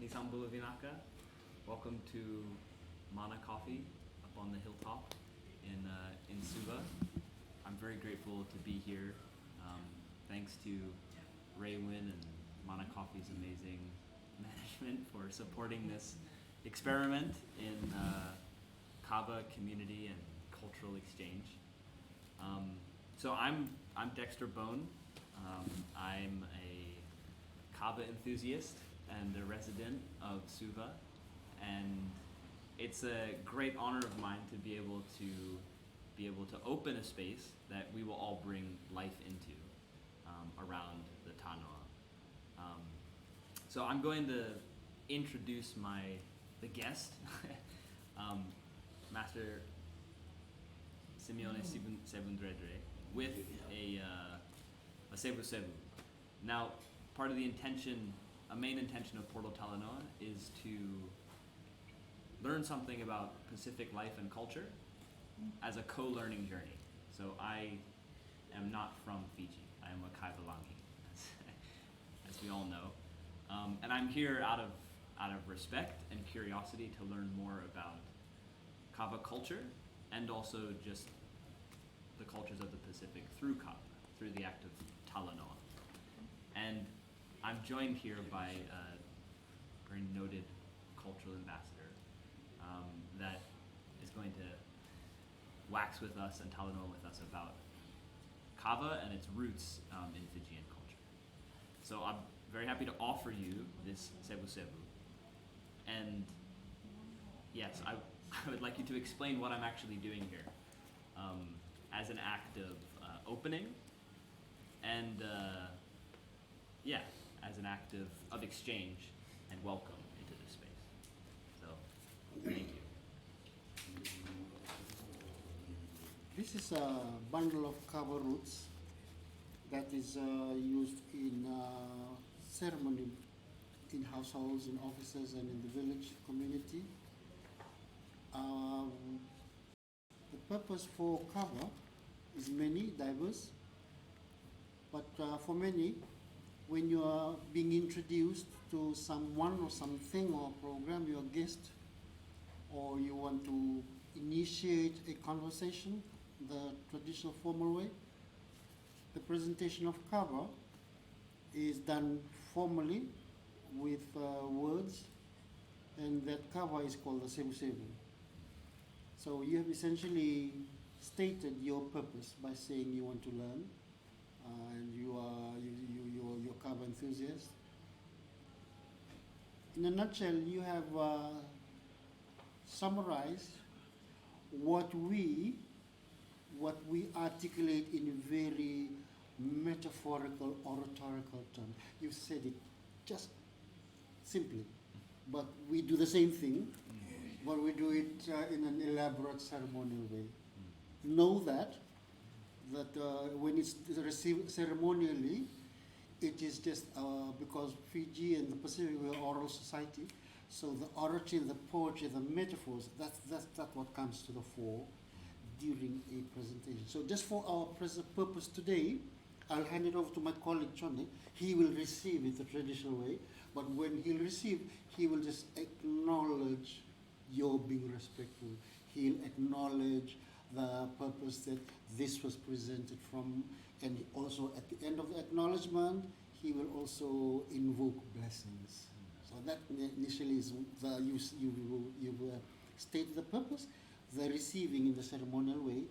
Hisambula Vinaka. Welcome to Mana Coffee up on the hilltop in Suva. I'm very grateful to be here. Thanks to Raywin and Mana Coffee's amazing management for supporting this experiment in kava community and cultural exchange. So I'm Dexter Bone. I'm a kava enthusiast and a resident of Suva, and it's a great honor of mine to be able to open a space that we will all bring life into around the Talanoa. So I'm going to introduce the guest, Master Simione Sevudredre, with a iSevusevu. Now, part of a main intention of Portal Talanoa is to learn something about Pacific life and culture as a co-learning journey. So I am not from Fiji. I am a Kaivalangi, as we all know. And I'm here out of respect and curiosity to learn more about kava culture and also just the cultures of the Pacific through kava, through the act of Talanoa. And I'm joined here by a very noted cultural ambassador that is going to wax with us and Talanoa with us about kava and its roots in Fijian culture. So I'm very happy to offer you this Sevusevu. And yes, I would like you to explain what I'm actually doing here as an act of opening and as an act of exchange and welcome into this space. So, thank you. This is a bundle of kava roots that is used in ceremony in households, in offices, and in the village community. The purpose for kava is many, diverse, but for many, when you are being introduced to someone or something or program, you're a guest, or you want to initiate a conversation the traditional formal way, the presentation of kava is done formally with words, and that kava is called the Sevusevu. So you have essentially stated your purpose by saying you want to learn, and you're a kava enthusiast. In a nutshell, you have summarized what we articulate in very metaphorical, oratorical terms. You said it just simply, but we do the same thing, but we do it in an elaborate ceremonial way. Know that when it's received ceremonially, it is just because Fiji and the Pacific were oral society, so the oratory, the poetry, the metaphors, that's what comes to the fore during a presentation. So just for our purpose today, I'll hand it over to my colleague Johnny. He will receive it the traditional way, but when he'll receive, he will just acknowledge your being respectful. He'll acknowledge the purpose that this was presented from, and also at the end of the acknowledgement, he will also invoke blessings. So that initially is you state the purpose, the receiving in the ceremonial way.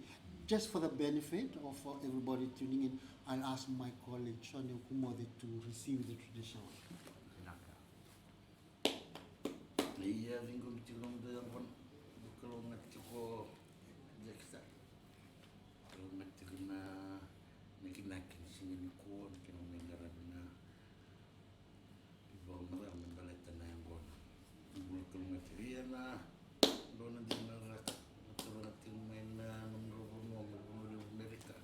Just for the benefit of everybody tuning in, I'll ask my colleague Shani Kumode to receive the traditional way. Iya, vingum tilum de pon kalau ngatiko jeksa. Kalau ngatikuna nakinakin singin ko kino mengara na ibang na membaleta na yang bon. Kalau ngatiria na dona dinara atau natin na nomor di Amerika.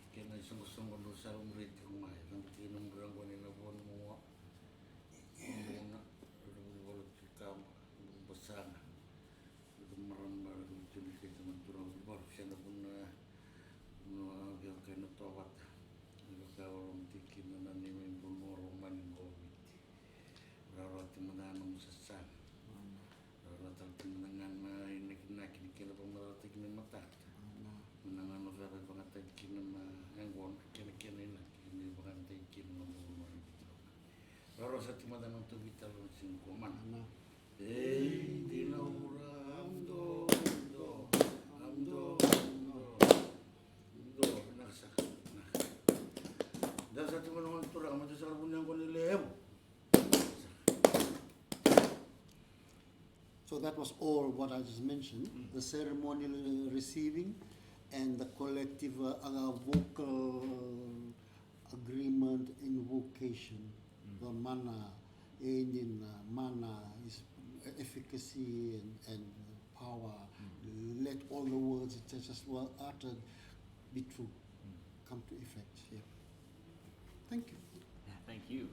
Kena sungguh-sungguh dosa umrit kumai, nanti nomor anggon na bon mo. Kam besar itu merambah jadi teman turun baru saya pun biar kena tawat sa timada ng tubita ng singkuman. Mana. Ei, dinaura, amdo, amdo, naksa. Dahil sa timada ng turang, matasarapon niya ko nilihim. So that was all what I just mentioned, the ceremonial receiving and the collective vocal agreement invocation. The mana, in mana is efficacy and power. Let all the words that just were uttered be true, come to effect. Yeah. Thank you. Yeah, thank you.